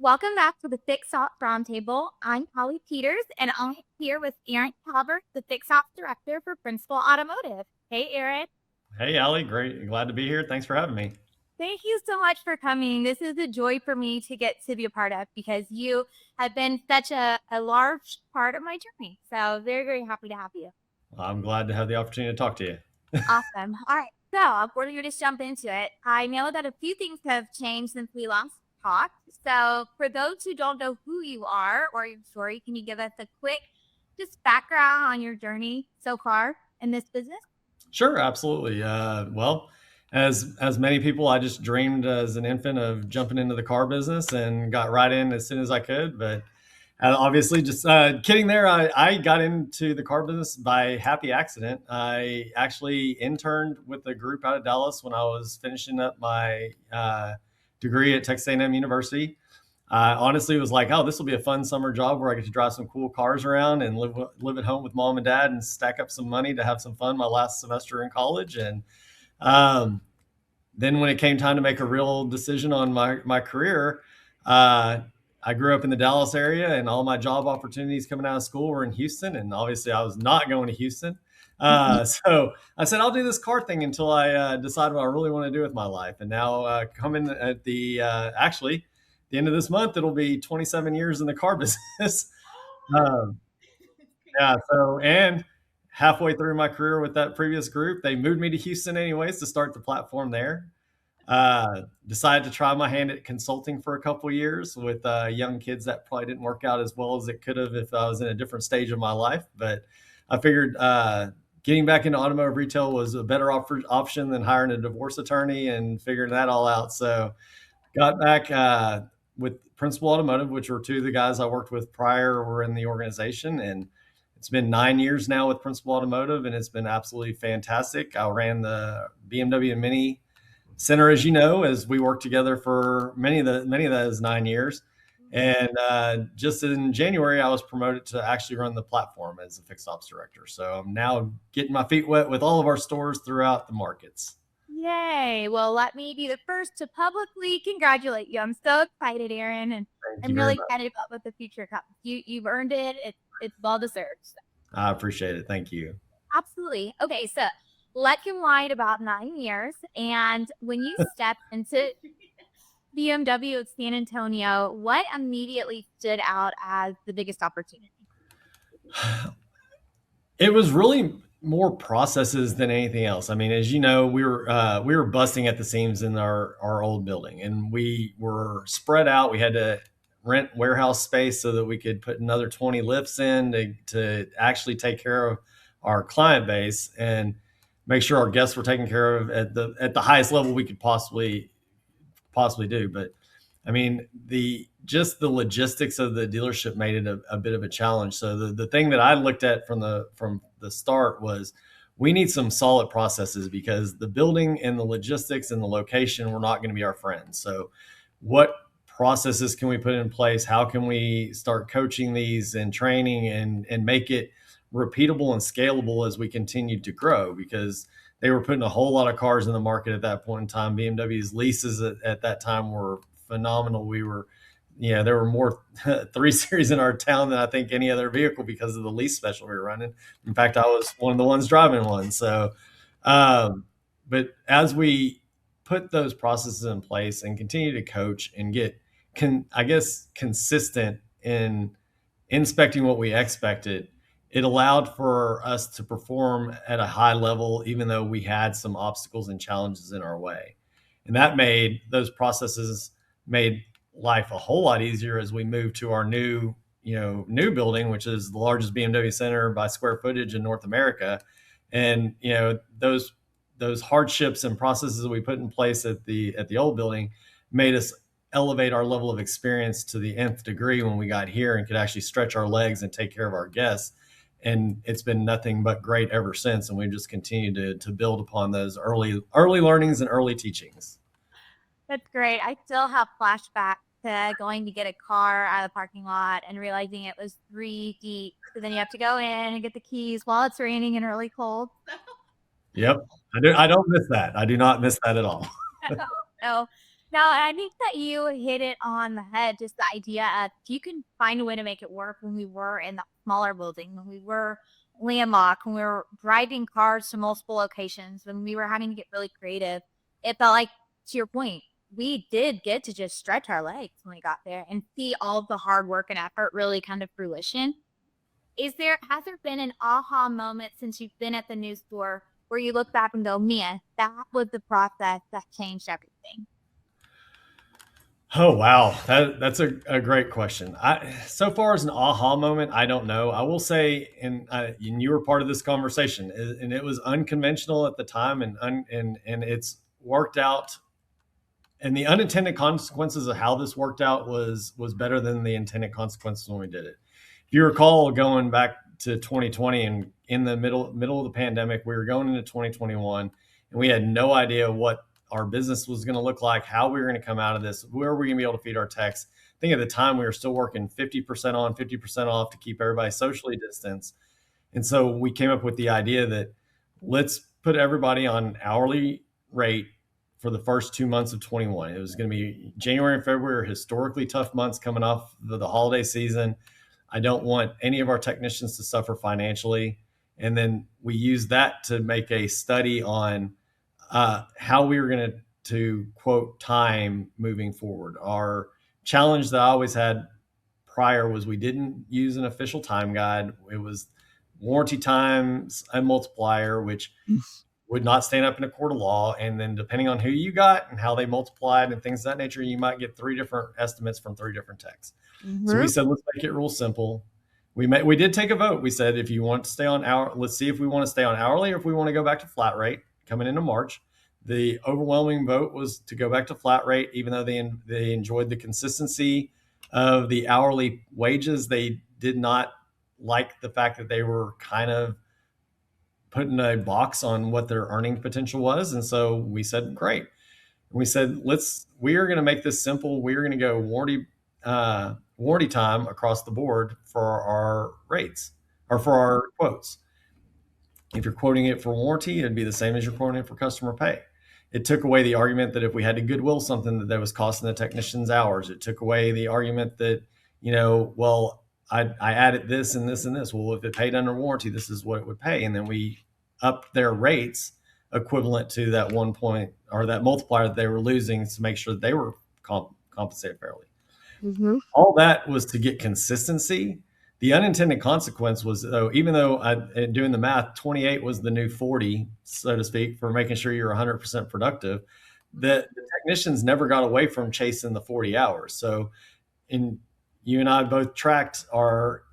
Welcome back to the Fix Ops Roundtable. I'm Holly Peters, and I'm here with Aaron Calvert, the Fix Ops Director for Principal Automotive. Hey, Aaron. Hey, Allie, great. Glad to be here. Thanks for having me. Thank you so much for coming. This is a joy for me to get to be a part of because you have been such a large part of my journey. So very, very happy to have you. I'm glad to have the opportunity to talk to you. Awesome. All right. So we're going to just jump into it. I know that a few things have changed since we last talked. So for those who don't know who you are or your story, can you give us a quick just background on your journey so far in this business? Sure, absolutely. Well, as many people, I just dreamed as an infant of jumping into the car business and got right in as soon as I could. But obviously, just kidding there. I got into the car business by happy accident. I actually interned with a group out of Dallas when I was finishing up my degree at Texas A&M University. I honestly was like, oh, this will be a fun summer job where I get to drive some cool cars around and live at home with mom and dad and stack up some money to have some fun my last semester in college. And um, then when it came time to make a real decision on my career, uh, I grew up in the Dallas area, and all my job opportunities coming out of school were in Houston. And obviously, I was not going to Houston. So I said, I'll do this car thing until I decide what I really want to do with my life. And now, coming at actually, the end of this month, it'll be 27 years in the car business. um, yeah. So, and halfway through my career with that previous group, they moved me to Houston anyways to start the platform there. Decided to try my hand at consulting for a couple of years with young kids. That probably didn't work out as well as it could have if I was in a different stage of my life. But I figured getting back into automotive retail was a better option than hiring a divorce attorney and figuring that all out. So got back with Principal Automotive, which were two of the guys I worked with prior were in the organization. And it's been 9 years now with Principal Automotive, and it's been absolutely fantastic. I ran the BMW and Mini Center, as you know, as we worked together for many of those 9 years. And just in January, I was promoted to actually run the platform as a fixed ops director. So I'm now getting my feet wet with all of our stores throughout the markets. Yay. Well, let me be the first to publicly congratulate you. I'm so excited, Aaron, and Thank I'm you very really much. excited about what the future comes. You've earned it. It's well deserved. So. I appreciate it. Thank you. Absolutely. Okay, so let him ride about 9 years. And when you stepped into BMW of San Antonio, what immediately stood out as the biggest opportunity? It was really more processes than anything else. I mean, as you know, we were busting at the seams in our old building, and we were spread out. We had to rent warehouse space so that we could put another 20 lifts in to actually take care of our client base and make sure our guests were taken care of at the highest level we could possibly do. But I mean, the logistics of the dealership made it a bit of a challenge. So the thing that I looked at from the start was we need some solid processes because the building and the logistics and the location were not going to be our friends. So what processes can we put in place? How can we start coaching these and training and make it repeatable and scalable as we continue to grow? Because they were putting a whole lot of cars in the market at that point in time. BMW's leases at that time were phenomenal. There were more 3 Series in our town than I think any other vehicle because of the lease special we were running. In fact, I was one of the ones driving one. So, um, but as we put those processes in place and continue to coach and get, I guess, consistent in inspecting what we expected, it allowed for us to perform at a high level, even though we had some obstacles and challenges in our way. And that made those processes made life a whole lot easier as we moved to our new building, which is the largest BMW center by square footage in North America. And those hardships and processes that we put in place at the old building made us elevate our level of experience to the nth degree when we got here and could actually stretch our legs and take care of our guests. And it's been nothing but great ever since. And we've just continued to build upon those early learnings and early teachings. That's great. I still have flashbacks to going to get a car out of the parking lot and realizing it was 3 deep. So then you have to go in and get the keys while it's raining and really cold. Yep. I don't miss that. I do not miss that at all. No. No, and I think that you hit it on the head. Just the idea of if you can find a way to make it work when we were in the smaller building, when we were landlocked, when we were driving cars to multiple locations, when we were having to get really creative, it felt like, to your point, we did get to just stretch our legs when we got there and see all of the hard work and effort really kind of fruition. Has there been an aha moment since you've been at the new store where you look back and go, man, that was the process that changed everything? Oh wow, that's a great question. So far as an aha moment, I don't know. I will say, and you were part of this conversation, and it was unconventional at the time, and it's worked out. And the unintended consequences of how this worked out was better than the intended consequences when we did it. If you recall, going back to 2020 and in the middle of the pandemic, we were going into 2021, and we had no idea what our business was going to look like, how we were going to come out of this, where were we going to be able to feed our techs. I think at the time we were still working 50% on, 50% off to keep everybody socially distanced. And so we came up with the idea that let's put everybody on hourly rate for the first 2 months of 21. It was going to be January and February are historically tough months coming off the holiday season. I don't want any of our technicians to suffer financially. And then we use that to make a study on how we were going to quote time moving forward. Our challenge that I always had prior was we didn't use an official time guide. It was warranty times a multiplier, which would not stand up in a court of law. And then depending on who you got and how they multiplied and things of that nature, you might get three different estimates from three different techs. So we Mm-hmm. said, let's make it real simple. We did take a vote. We said, if you want to stay on hour, let's see if we want to stay on hourly or if we want to go back to flat rate coming into March. The overwhelming vote was to go back to flat rate, even though they enjoyed the consistency of the hourly wages. They did not like the fact that they were kind of putting a box on what their earning potential was. And so we said, great. We said, we are going to make this simple. We are going to go warranty time across the board for our rates or for our quotes. If you're quoting it for warranty, it'd be the same as you're quoting it for customer pay. It took away the argument that if we had to goodwill something that was costing the technicians hours. It took away the argument that, well, I added this and this and this. Well, if it paid under warranty, this is what it would pay. And then we upped their rates equivalent to that 1 point or that multiplier that they were losing to make sure that they were compensated fairly. Mm-hmm. All that was to get consistency. The unintended consequence was, though, even though doing the math, 28 was the new 40, so to speak, for making sure you're 100% productive, that the technicians never got away from chasing the 40 hours. So you and I both tracked our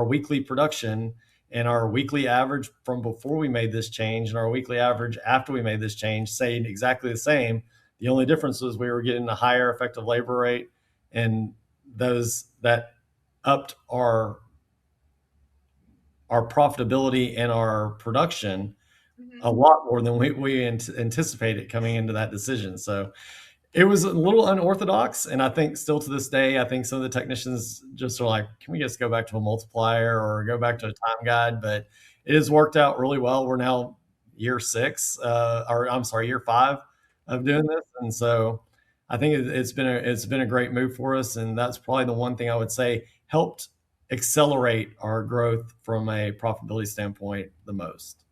weekly production and our weekly average from before we made this change and our weekly average after we made this change, saying exactly the same. The only difference was we were getting a higher effective labor rate, and that upped our profitability and our production a lot more than we anticipated coming into that decision. So it was a little unorthodox, and I think still to this day, I think some of the technicians just are like, can we just go back to a multiplier or go back to a time guide? But it has worked out really well. We're now year 6, or I'm sorry, year 5 of doing this, and so I think it's been a great move for us, and that's probably the one thing I would say helped accelerate our growth from a profitability standpoint the most.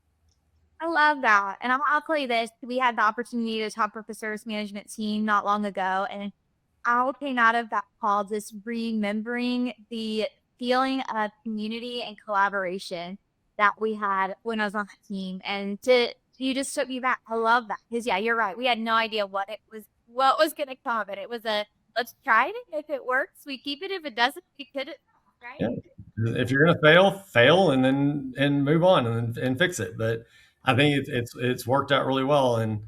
I love that. And I'll tell you this, we had the opportunity to talk with the service management team not long ago, and I came out of that call just remembering the feeling of community and collaboration that we had when I was on that team. And you just took me back. I love that. Because yeah, you're right. We had no idea what was gonna come. And it was a let's try it. If it works, we keep it. If it doesn't, we could it, Yeah. right? If you're gonna fail and then move on and fix it. But I think it's worked out really well. And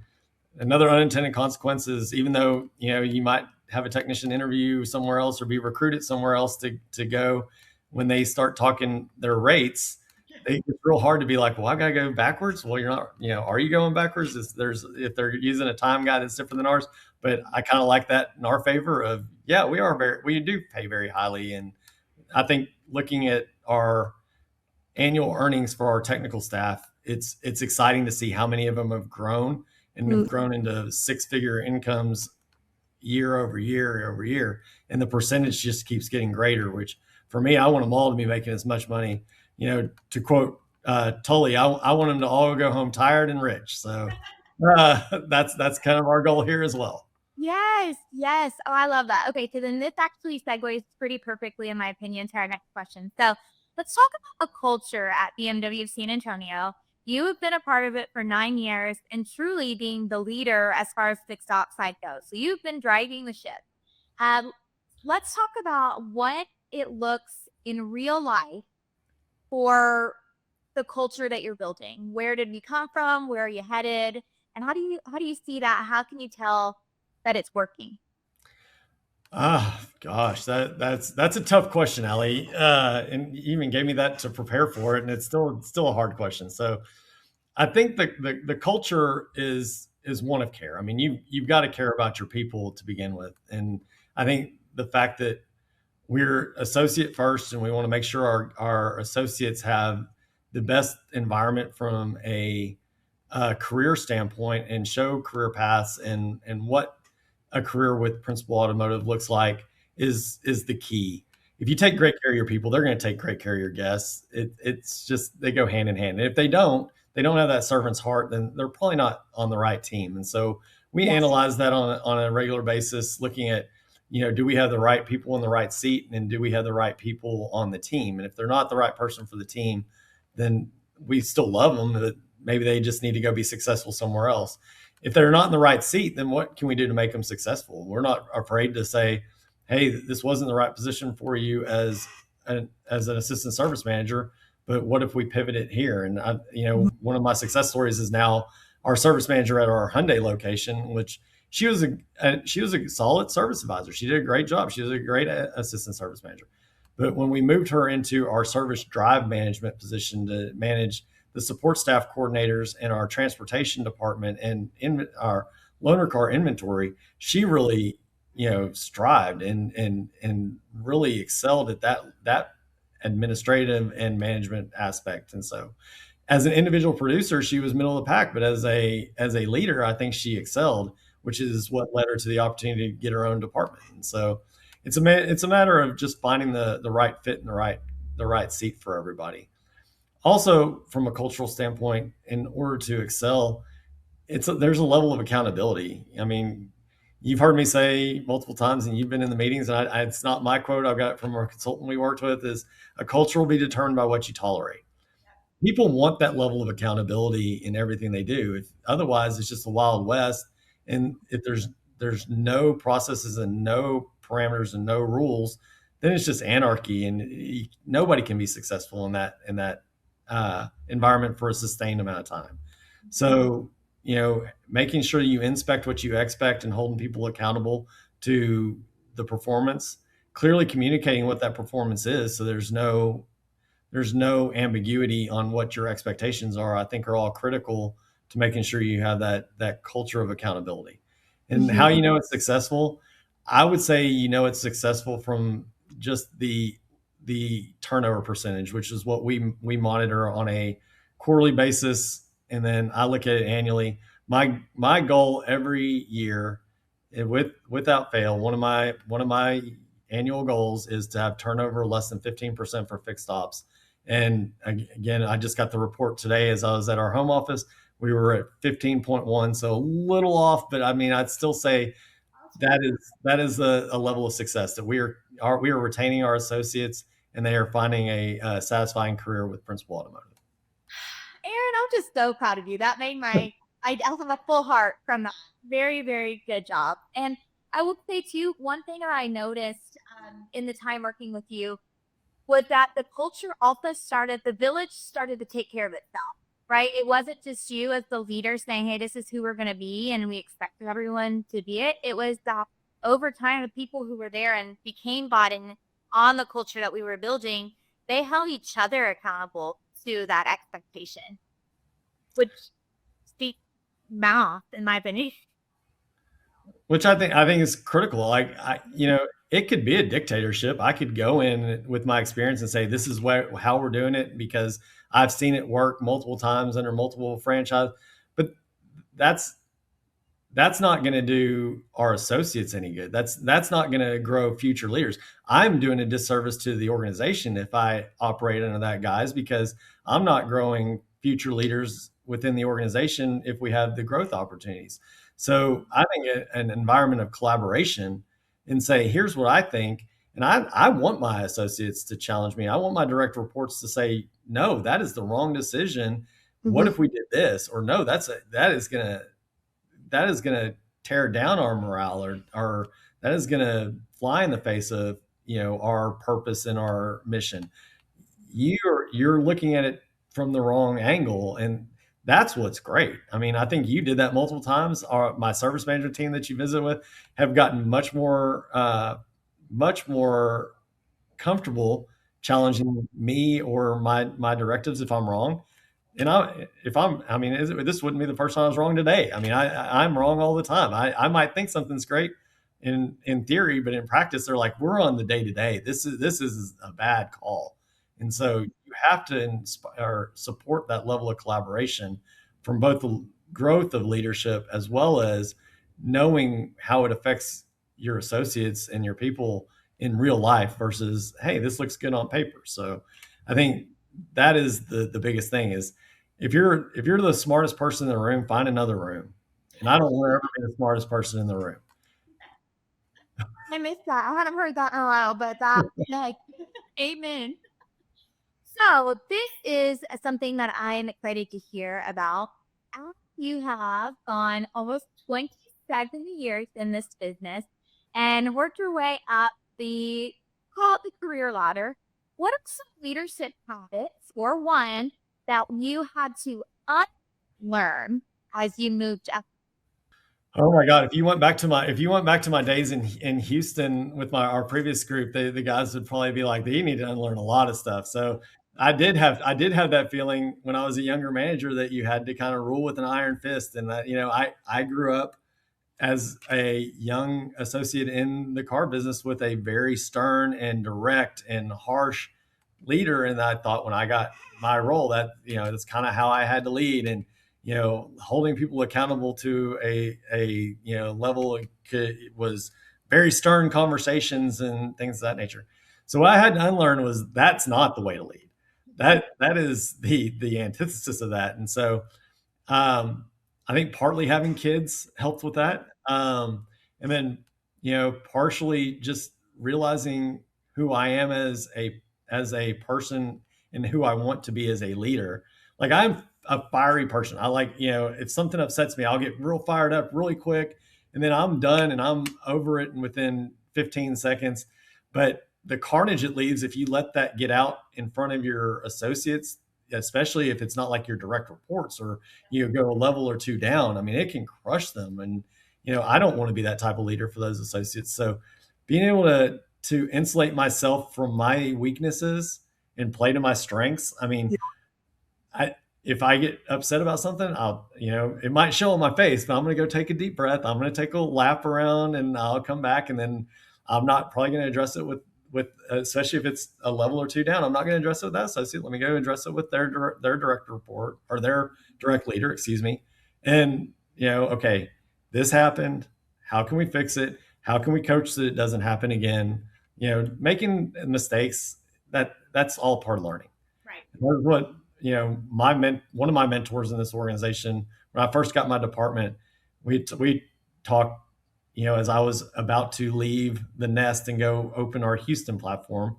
another unintended consequence is, even though you might have a technician interview somewhere else or be recruited somewhere else to go, when they start talking their rates, it's real hard to be like, well, I gotta go backwards. Well, you're not. Are you going backwards? If they're using a time guide that's different than ours. But I kind of like that in our favor of, yeah, we do pay very highly. And I think looking at our annual earnings for our technical staff, it's exciting to see how many of them have grown and have grown into six-figure incomes year over year over year, and the percentage just keeps getting greater. Which for me, I want them all to be making as much money. To quote Tully, I want them to all go home tired and rich. So that's kind of our goal here as well. Yes, yes. Oh, I love that. Okay, so then this actually segues pretty perfectly, in my opinion, to our next question. So let's talk about the culture at BMW San Antonio. You have been a part of it for 9 years and truly being the leader as far as fixed ops side goes. So you've been driving the ship. Um, let's talk about what it looks in real life for the culture that you're building. Where did we come from? Where are you headed? And how do you see that? How can you tell that it's working? Ah, gosh, that's a tough question, Ali. And you even gave me that to prepare for it, and it's still a hard question. So I think the culture is one of care. I mean, you've got to care about your people to begin with, and I think the fact that we're associate first, and we want to make sure our associates have the best environment from a career standpoint, and show career paths, and what a career with Principal Automotive looks like is the key. If you take great care of your people, they're going to take great care of your guests. It's just they go hand in hand. And if they don't have that servant's heart, then they're probably not on the right team. And so we Yes. analyze that on a regular basis, looking at, do we have the right people in the right seat, and do we have the right people on the team? And if they're not the right person for the team, then we still love them, but maybe they just need to go be successful somewhere else. If they're not in the right seat, then what can we do to make them successful? We're not afraid to say, hey, this wasn't the right position for you as an assistant service manager, but what if we pivot it here? And one of my success stories is now our service manager at our Hyundai location, which she was a solid service advisor. She did a great job. She was a great assistant service manager. But when we moved her into our service drive management position to manage the support staff coordinators in our transportation department and in our loaner car inventory, she really, strived and really excelled at that administrative and management aspect. And so as an individual producer, she was middle of the pack, but as a leader, I think she excelled, which is what led her to the opportunity to get her own department. And so it's a matter of just finding the right fit and the right seat for everybody. Also, from a cultural standpoint, in order to excel, there's a level of accountability. I mean, you've heard me say multiple times, and you've been in the meetings, and it's not my quote. I've got it from our consultant we worked with: is a culture will be determined by what you tolerate. People want that level of accountability in everything they do. Otherwise, it's just the Wild West. And if there's no processes and no parameters and no rules, then it's just anarchy, and nobody can be successful in that environment for a sustained amount of time. So, making sure you inspect what you expect and holding people accountable to the performance, clearly communicating what that performance is, so there's no ambiguity on what your expectations are, I think are all critical to making sure you have that culture of accountability. And how it's successful, I would say it's successful from just the turnover percentage, which is what we monitor on a quarterly basis, and then I look at it annually. My goal every year, without fail, one of my annual goals is to have turnover less than 15% for fixed ops. And again, I just got the report today as I was at our home office. We were at 15.1, so a little off, but I mean, I'd still say that is a level of success that we are retaining our associates, and they are finding a satisfying career with Principal Automotive. Aaron, I'm just so proud of you. That made I have a full heart from that. Very, very good job. And I will say too, one thing that I noticed in the time working with you was that the village started to take care of itself, right? It wasn't just you as the leader saying, hey, this is who we're going to be, and we expect everyone to be it. It was that over time, the people who were there and became bought in on the culture that we were building, they held each other accountable to that expectation, which speaks mouth, in my opinion. Which I think is critical. Like it could be a dictatorship. I could go in with my experience and say this is how we're doing it because I've seen it work multiple times under multiple franchise. But that's that's not going to do our associates any good. That's not going to grow future leaders. I'm doing a disservice to the organization if I operate under that guise, because I'm not growing future leaders within the organization if we have the growth opportunities. So I think an environment of collaboration and say, here's what I think. And I want my associates to challenge me. I want my direct reports to say, no, that is the wrong decision. What Mhm. if we did this? Or no, that is going to tear down our morale, or that is going to fly in the face of our purpose and our mission. You're looking at it from the wrong angle, and that's what's great. I mean, I think you did that multiple times. My service management team that you visit with have gotten much more comfortable challenging me or my directives if I'm wrong. And I mean, this wouldn't be the first time I was wrong today. I mean, I'm wrong all the time. I might think something's great in theory, but in practice, they're like, we're on the day to day. This is a bad call, and so you have to inspire, support that level of collaboration from both the growth of leadership as well as knowing how it affects your associates and your people in real life versus, hey, this looks good on paper. So I think that is the biggest thing is, if you're the smartest person in the room, find another room. And I don't want to ever be the smartest person in the room. I missed that. I haven't heard that in a while, but that, like, amen. So this is something that I'm excited to hear about. After you have gone almost 27 years in this business and worked your way up the call it the career ladder, what are some leadership habits or one that you had to unlearn as you moved up? Oh my God! If you went back to my days in Houston with our previous group, the guys would probably be like, "You need to unlearn a lot of stuff." So I did have that feeling when I was a younger manager that you had to kind of rule with an iron fist, and that I grew up as a young associate in the car business with a very stern and direct and harsh leader. And I thought when I got my role that, that's kind of how I had to lead, and, holding people accountable to a level was very stern conversations and things of that nature. So what I had to unlearn was that's not the way to lead. That is the antithesis of that. And so I think partly having kids helped with that. And then, partially just realizing who I am as a person and who I want to be as a leader. Like I'm a fiery person. I like, if something upsets me, I'll get real fired up really quick, and then I'm done and I'm over it and within 15 seconds. But the carnage it leaves if you let that get out in front of your associates, especially if it's not like your direct reports or you go a level or two down, I mean, it can crush them. And, I don't want to be that type of leader for those associates. So being able to insulate myself from my weaknesses and play to my strengths. I mean, I if I get upset about something, it might show on my face, but I'm going to go take a deep breath. I'm going to take a lap around, and I'll come back, and then I'm not probably going to address it with especially if it's a level or two down. I'm not going to address it with that associate. Let me go address it with their direct report or their direct leader, excuse me. And okay, this happened. How can we fix it? How can we coach so it doesn't happen again? Making mistakes, that's all part of learning. Right. That's what one of my mentors in this organization, when I first got my department, we talked, as I was about to leave the nest and go open our Houston platform.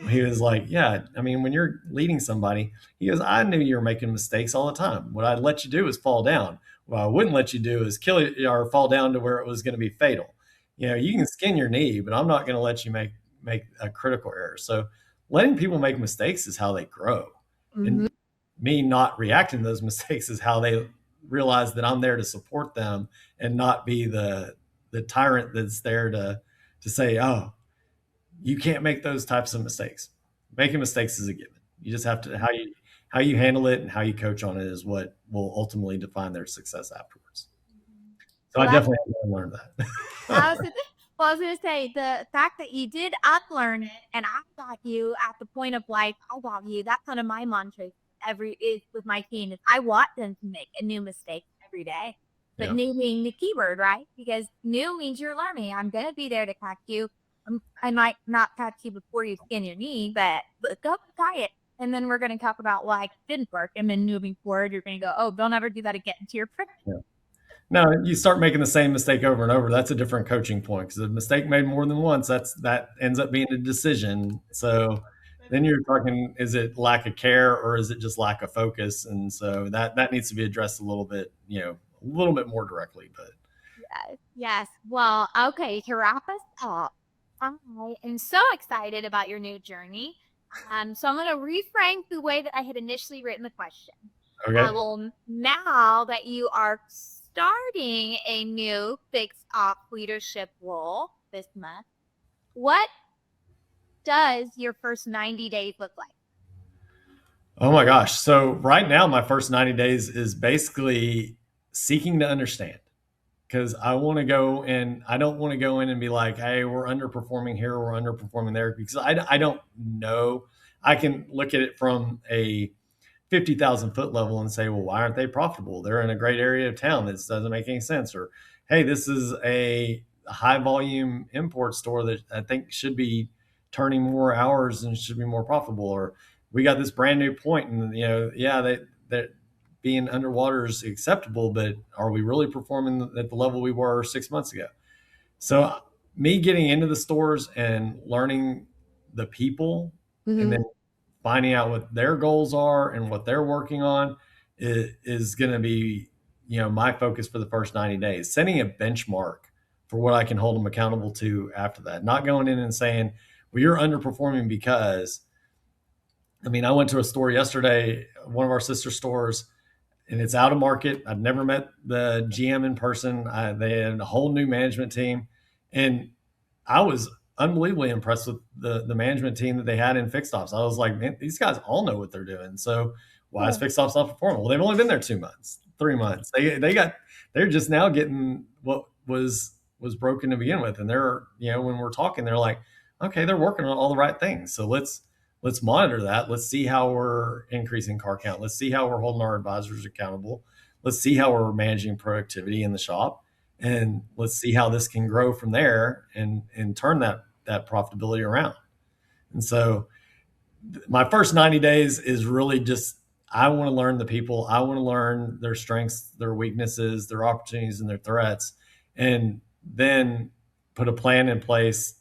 He was like, "Yeah, I mean, when you're leading somebody," he goes, "I knew you were making mistakes all the time. What I'd let you do is fall down. What I wouldn't let you do is kill you or fall down to where it was going to be fatal. You can skin your knee, but I'm not going to let you make a critical error." So letting people make mistakes is how they grow. Mhm. And me not reacting to those mistakes is how they realize that I'm there to support them and not be the tyrant that's there to say, "Oh, you can't make those types of mistakes." Making mistakes is a given. You just have to how you handle it and how you coach on it is what will ultimately define their success afterwards. So Well, I that's definitely had to learn that. I was, well, I was gonna say the fact that you did unlearn it and I got you at the point of like, I got you. That's kind of my mantra every is with my team is I want them to make a new mistake every day. but Yeah. new being the keyword, right? Because new means you're learning. I'm going to be there to catch you. I might not catch you before you skin your knee, but go try it. And then we're going to talk about why it didn't work. And then moving forward, you're going to go, oh, don't ever do that again to your friend. Yeah. No, you start making the same mistake over and over. That's a different coaching point because a mistake made more than once, that ends up being a decision. So then you're talking, is it lack of care or is it just lack of focus? And so that needs to be addressed a little bit, a little bit more directly. But Yes. Yes. Well, okay, to wrap us up, I am so excited about your new journey. So I'm going to reframe the way that I had initially written the question. okay. Well, now that you are starting a new fixed op leadership role this month, what does your first 90 days look like? Oh my gosh. So right now, my first 90 days is basically seeking to understand because I don't want to go in and be like, hey, we're underperforming here, we're underperforming there because I don't know. I can look at it from a 50,000 foot level and say, well, why aren't they profitable? They're in a great area of town. This doesn't make any sense. Or, hey, this is a high volume import store that I think should be turning more hours and should be more profitable. Or we got this brand new point and, yeah, that being underwater is acceptable, but are we really performing at the level we were 6 months ago? So me getting into the stores and learning the people and then finding out what their goals are and what they're working on is going to be, my focus for the first 90 days, setting a benchmark for what I can hold them accountable to after that. Not going in and saying, well, you're underperforming because, I went to a store yesterday, one of our sister stores, and it's out of market. I've never met the GM in person. They had a whole new management team, and I was unbelievably impressed with the management team that they had in fixed ops. I was like, man, these guys all know what they're doing. So why is fixed ops not performing? Well, they've only been there 2 months, 3 months. They're just now getting what was broken to begin with, and they're when we're talking, they're like, okay, they're working on all the right things. So let's monitor that. Let's see how we're increasing car count. Let's see how we're holding our advisors accountable. Let's see how we're managing productivity in the shop. And let's see how this can grow from there and turn that profitability around. And so my first 90 days is really just I want to learn the people. I want to learn their strengths, their weaknesses, their opportunities, and their threats, and then put a plan in place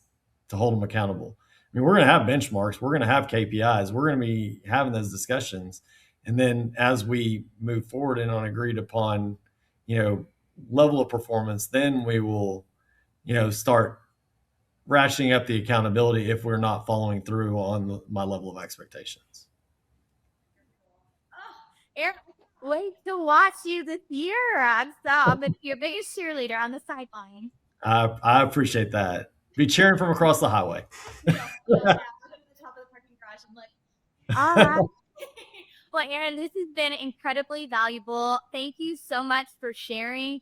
to hold them accountable. We're going to have benchmarks, we're going to have KPIs, we're going to be having those discussions, and then as we move forward and on agreed upon, level of performance, then we will, start ratcheting up the accountability if we're not following through on my level of expectations. Aaron, wait to watch you this year. I'm your biggest cheerleader on the sideline. I appreciate that. Be cheering from across the highway. All right. Well, Aaron, this has been incredibly valuable. Thank you so much for sharing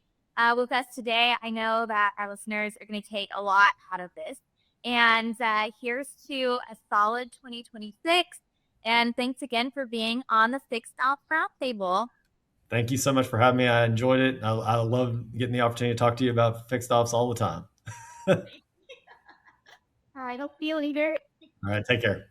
with us today. I know that our listeners are going to take a lot out of this. And here's to a solid 2026. And thanks again for being on the Fixed Ops Roundtable. Thank you so much for having me. I enjoyed it. I love getting the opportunity to talk to you about fixed ops all the time. All right, hope you later. All right, take care.